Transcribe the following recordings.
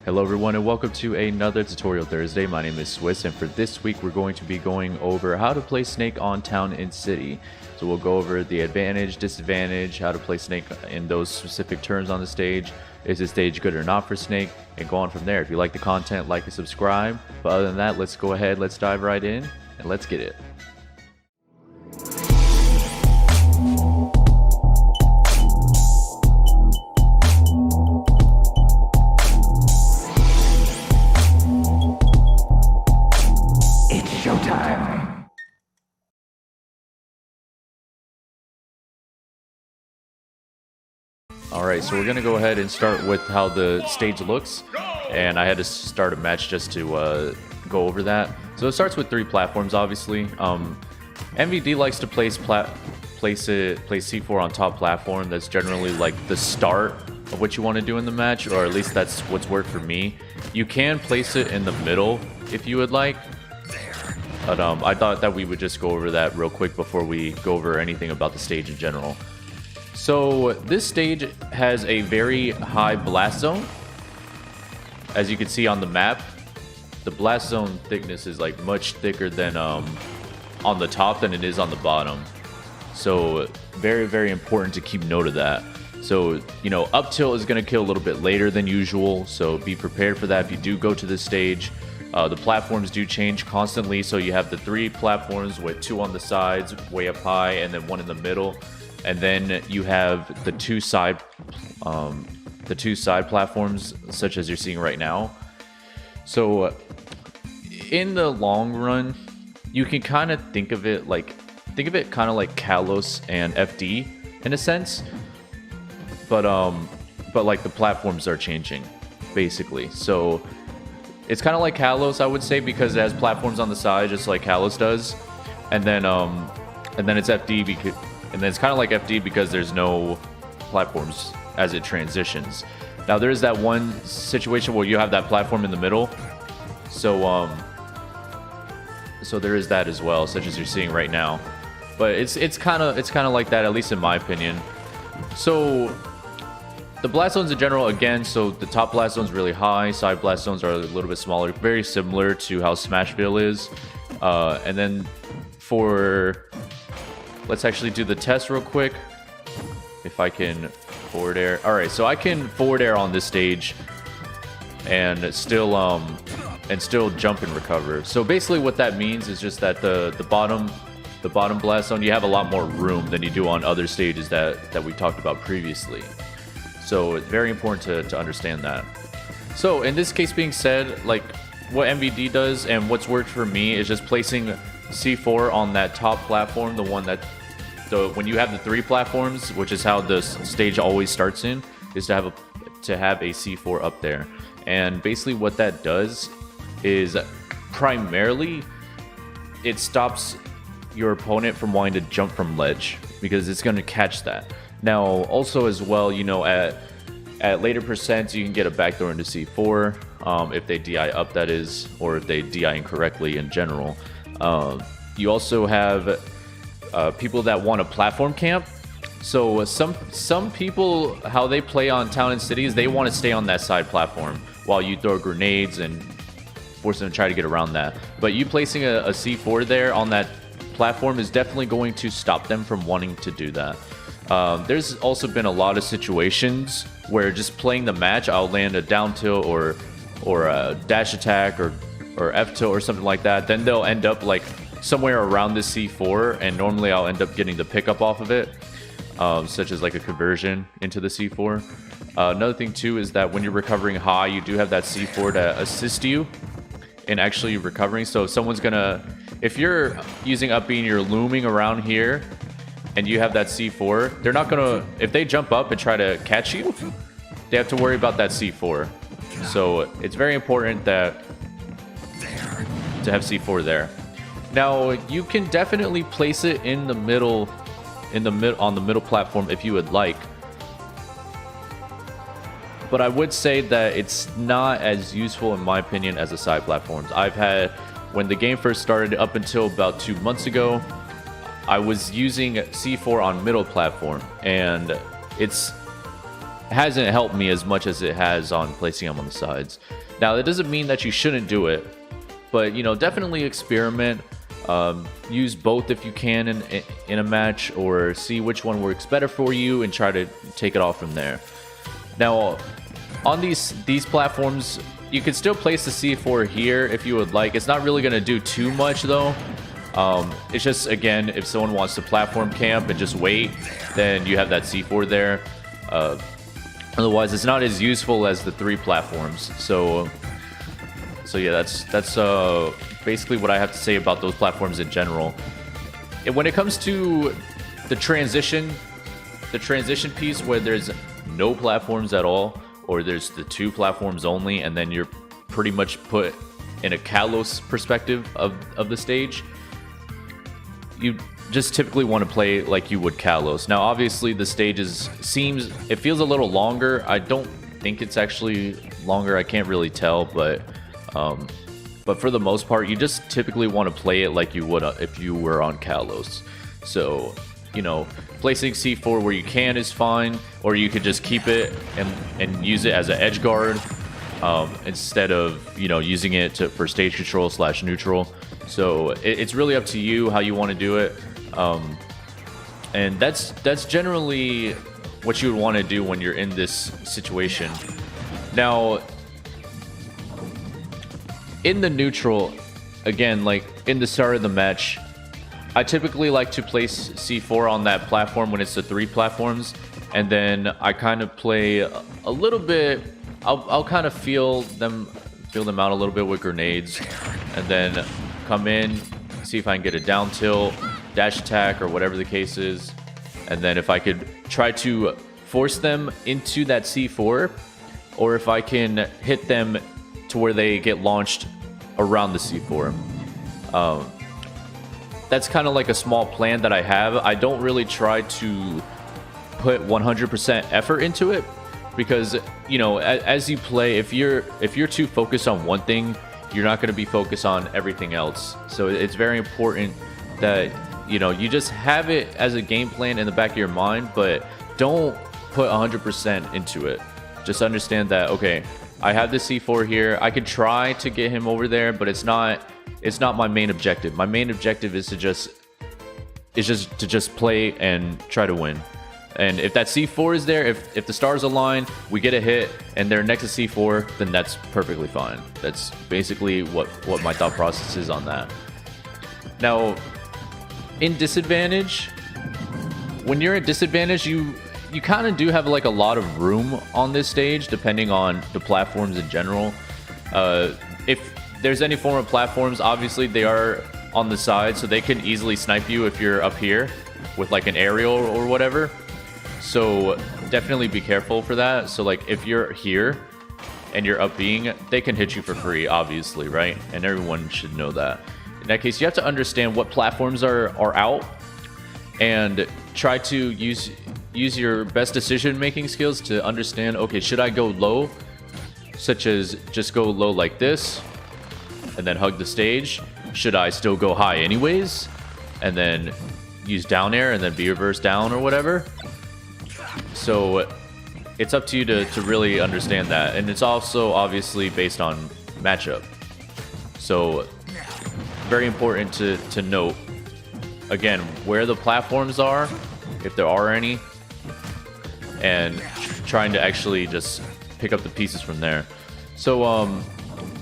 Hello everyone and welcome to another Tutorial Thursday. My name is Swiss, and for this week we're going to be going over how to play Snake on Town and City. So we'll go over the advantage, disadvantage, how to play Snake in those specific turns on the stage. Is the stage good or not for Snake? And go on from there. If you like the content, like and subscribe. But other than that, let's go ahead, let's dive right in, and let's get it. Alright, so we're going to go ahead and start with how the stage looks, and I had to start a match just to go over that. So it starts with 3 platforms, obviously. MVD likes to place C4 on top platform. That's generally like the start of what you want to do in the match, or at least that's what's worked for me. You can place it in the middle if you would like, but I thought that we would just go over that real quick before we go over anything about the stage in general. So this stage has a very high blast zone. As you can see on the map, the blast zone thickness is like much thicker than on the top than it is on the bottom. So very, very important to keep note of that. So, you know, up tilt is going to kill a little bit later than usual, so be prepared for that if you do go to this stage. The platforms do change constantly, so you have the 3 platforms with 2 on the sides, way up high, and then 1 in the middle. And then you have the two side platforms, such as you're seeing right now. So in the long run, you can kind of think of it kind of like Kalos and FD in a sense, but like the platforms are changing basically. So it's kind of like Kalos, I would say, because it has platforms on the side just like Kalos does, and then it's FD because. And then it's kind of like FD because there's no platforms as it transitions. Now there is that one situation where you have that platform in the middle. So so there is that as well, such as you're seeing right now. But it's kind of like that, at least in my opinion. So the blast zones in general, again, so the top blast zone is really high, side blast zones are a little bit smaller, very similar to how Smashville is. And then let's actually do the test real quick. If I can forward air. Alright, so I can forward air on this stage and still jump and recover. So basically what that means is just that the bottom blast zone, you have a lot more room than you do on other stages that we talked about previously. So it's very important to understand that. So in this case being said, like what MVD does and what's worked for me is just placing C4 on that top platform, the one that when you have the 3 platforms, which is how the stage always starts in, is to have a C4 up there. And basically what that does is primarily it stops your opponent from wanting to jump from ledge, because it's going to catch that. Now also as well, you know, at later percents you can get a backdoor into C4 if they DI up, that is, or if they DI incorrectly in general. You also have people that want a platform camp. So some people, how they play on Town and City is they want to stay on that side platform while you throw grenades and force them to try to get around that. But you placing a C4 there on that platform is definitely going to stop them from wanting to do that. There's also been a lot of situations where just playing the match, I'll land a down tilt or a dash attack or F tilt or something like that. Then they'll end up like somewhere around the C4, and normally I'll end up getting the pickup off of it, such as like a conversion into the C4. Another thing too is that when you're recovering high, you do have that C4 to assist you in actually recovering. So if someone's gonna, if you're using up beam, you're looming around here and you have that C4, they're not gonna, if they jump up and try to catch you, they have to worry about that C4. So it's very important that to have C4 there. Now you can definitely place it in the middle, on the middle platform if you would like. But I would say that it's not as useful in my opinion as the side platforms. I've had, when the game first started up until about 2 months ago, I was using C4 on middle platform, and it's hasn't helped me as much as it has on placing them on the sides. Now, that doesn't mean that you shouldn't do it, but you know, definitely experiment. Use both if you can in a match, or see which one works better for you and try to take it off from there. Now, on these platforms, you can still place the C4 here if you would like. It's not really going to do too much though. It's just, again, if someone wants to platform camp and just wait, then you have that C4 there. Otherwise, it's not as useful as the 3 platforms. So yeah, that's basically what I have to say about those platforms in general. And when it comes to the transition piece, where there's no platforms at all, or there's the 2 platforms only, and then you're pretty much put in a Kalos perspective of the stage, you just typically want to play like you would Kalos. Now, obviously, the stage it feels a little longer. I don't think it's actually longer. I can't really tell, but for the most part, you just typically want to play it like you would if you were on Kalos. So, you know, placing C4 where you can is fine, or you could just keep it and use it as an edge guard instead of, you know, using it for stage control / neutral. So it's really up to you how you want to do it, and that's generally what you would want to do when you're in this situation. Now, in the neutral, again, like in the start of the match, I typically like to place C4 on that platform when it's the 3 platforms, and then I kind of play a little bit. I'll kind of feel them out a little bit with grenades, and then come in, see if I can get a down tilt, dash attack, or whatever the case is, and then if I could try to force them into that C4, or if I can hit them to where they get launched around the C4. That's kind of like a small plan that I have. I don't really try to put 100% effort into it, because, you know, as you play, if you're too focused on one thing, you're not going to be focused on everything else. So it's very important that, you know, you just have it as a game plan in the back of your mind, but don't put 100% into it. Just understand that, okay, I have the C4 here. I could try to get him over there, but it's not my main objective. My main objective is to just play and try to win. And if that C4 is there, if the stars align, we get a hit, and they're next to C4, then that's perfectly fine. That's basically what my thought process is on that. Now, in disadvantage, when you're at disadvantage, you kind of do have like a lot of room on this stage, depending on the platforms in general. If there's any form of platforms, obviously they are on the side, so they can easily snipe you if you're up here with like an aerial or whatever. So definitely be careful for that. So like if you're here and you're up being, they can hit you for free, obviously, right? And everyone should know that. In that case, you have to understand what platforms are out, and try to use your best decision-making skills to understand, okay, should I go low, such as just go low like this and then hug the stage? Should I still go high anyways and then use down air and then B reverse down or whatever? So it's up to you to really understand that, and it's also obviously based on matchup. So very important to note, again, where the platforms are, if there are any, and trying to actually just pick up the pieces from there. So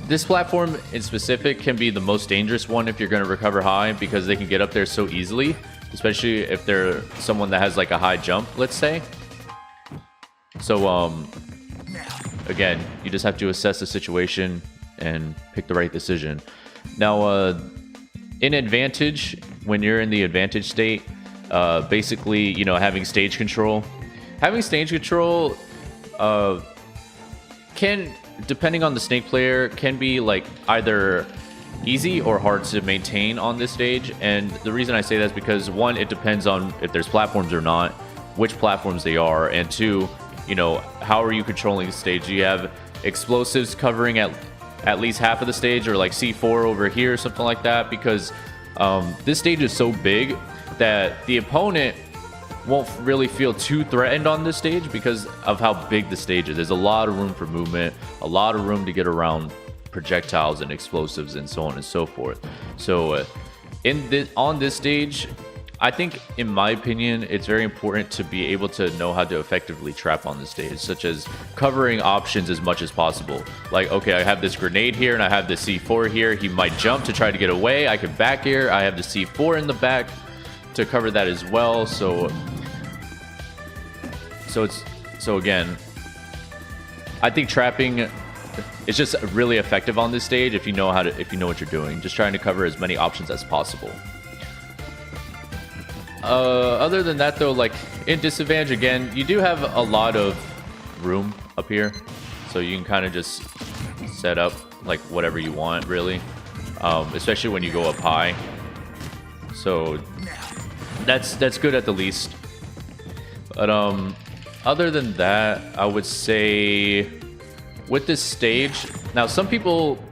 this platform in specific can be the most dangerous one if you're going to recover high, because they can get up there so easily, especially if they're someone that has like a high jump, let's say. So again, you just have to assess the situation and pick the right decision. Now, in advantage, when you're in the advantage state, basically, you know, having stage control. Having stage control can, depending on the Snake player, can be like either easy or hard to maintain on this stage. And the reason I say that is because, one, it depends on if there's platforms or not, which platforms they are, and two, you know, how are you controlling the stage? Do you have explosives covering at least half of the stage, or like C4 over here or something like that? Because this stage is so big that the opponent won't really feel too threatened on this stage because of how big the stage is. There's a lot of room for movement, a lot of room to get around projectiles and explosives and so on and so forth. So on this stage, I think, in my opinion, it's very important to be able to know how to effectively trap on the stage, such as covering options as much as possible. Like, okay, I have this grenade here and I have the C4 here. He might jump to try to get away. I could back here. I have the C4 in the back to cover that as well. So again, I think trapping is just really effective on this stage if you know what you're doing. Just trying to cover as many options as possible. Other than that, though, like in disadvantage, again, you do have a lot of room up here, so you can kind of just set up like whatever you want, really, especially when you go up high. So that's good at the least. But other than that, I would say with this stage, now some people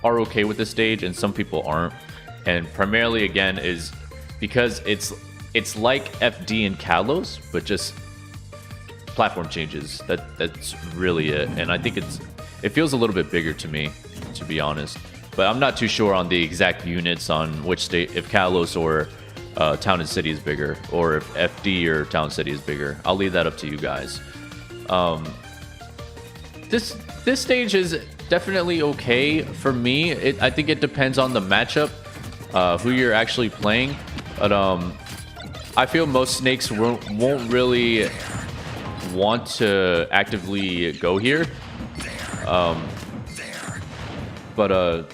are okay with this stage and some people aren't, and primarily again is because it's like FD and Kalos, but just platform changes. That's really it. And I think it feels a little bit bigger to me, to be honest. But I'm not too sure on the exact units on which state, if Kalos or Town and City is bigger, or if FD or Town City is bigger. I'll leave that up to you guys. This stage is definitely okay for me. I think it depends on the matchup, who you're actually playing. But I feel most snakes won't really want to actively go here. But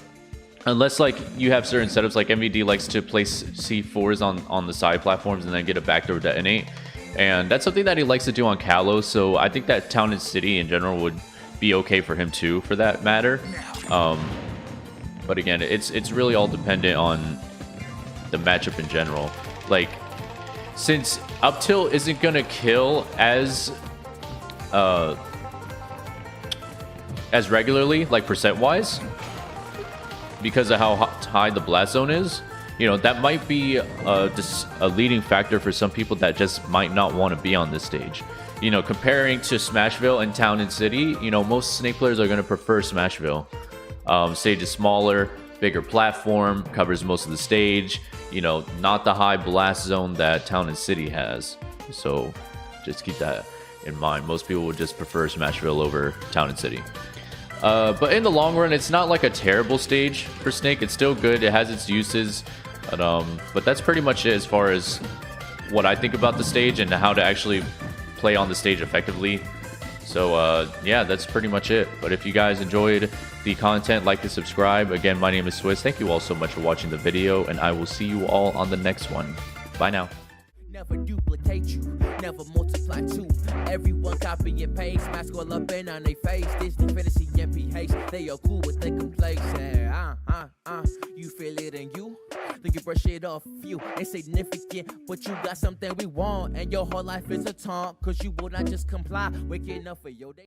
unless like you have certain setups, like MVD likes to place C4s on the side platforms and then get a backdoor detonate, and that's something that he likes to do on Kalos. So I think that Town and City in general would be okay for him too, for that matter. But again, it's really all dependent on the matchup in general. Like, since up tilt isn't gonna kill as regularly, like percent wise, because of how high the blast zone is, you know, that might be a leading factor for some people that just might not want to be on this stage. You know, comparing to Smashville and Town and City, you know, most Snake players are going to prefer Smashville. Stage is smaller, bigger platform, covers most of the stage, you know, not the high blast zone that Town and City has. So just keep that in mind. Most people would just prefer Smashville over Town and City. But in the long run, it's not like a terrible stage for Snake. It's still good. It has its uses. But that's pretty much it as far as what I think about the stage and how to actually play on the stage effectively. So yeah, that's pretty much it. But if you guys enjoyed the content, like and subscribe. Again, my name is Swiss. Thank you all so much for watching the video, and I will see you all on the next one. Bye now. Never duplicate you, never multiply two. Everyone copy and paste, mask all up in on their face. Disney fantasy MPH, they are cool with their complaints. You feel it in you, then you brush it off. You ain't significant, but you got something we want, and your whole life is a taunt, cause you will not just comply. Waking up for your day.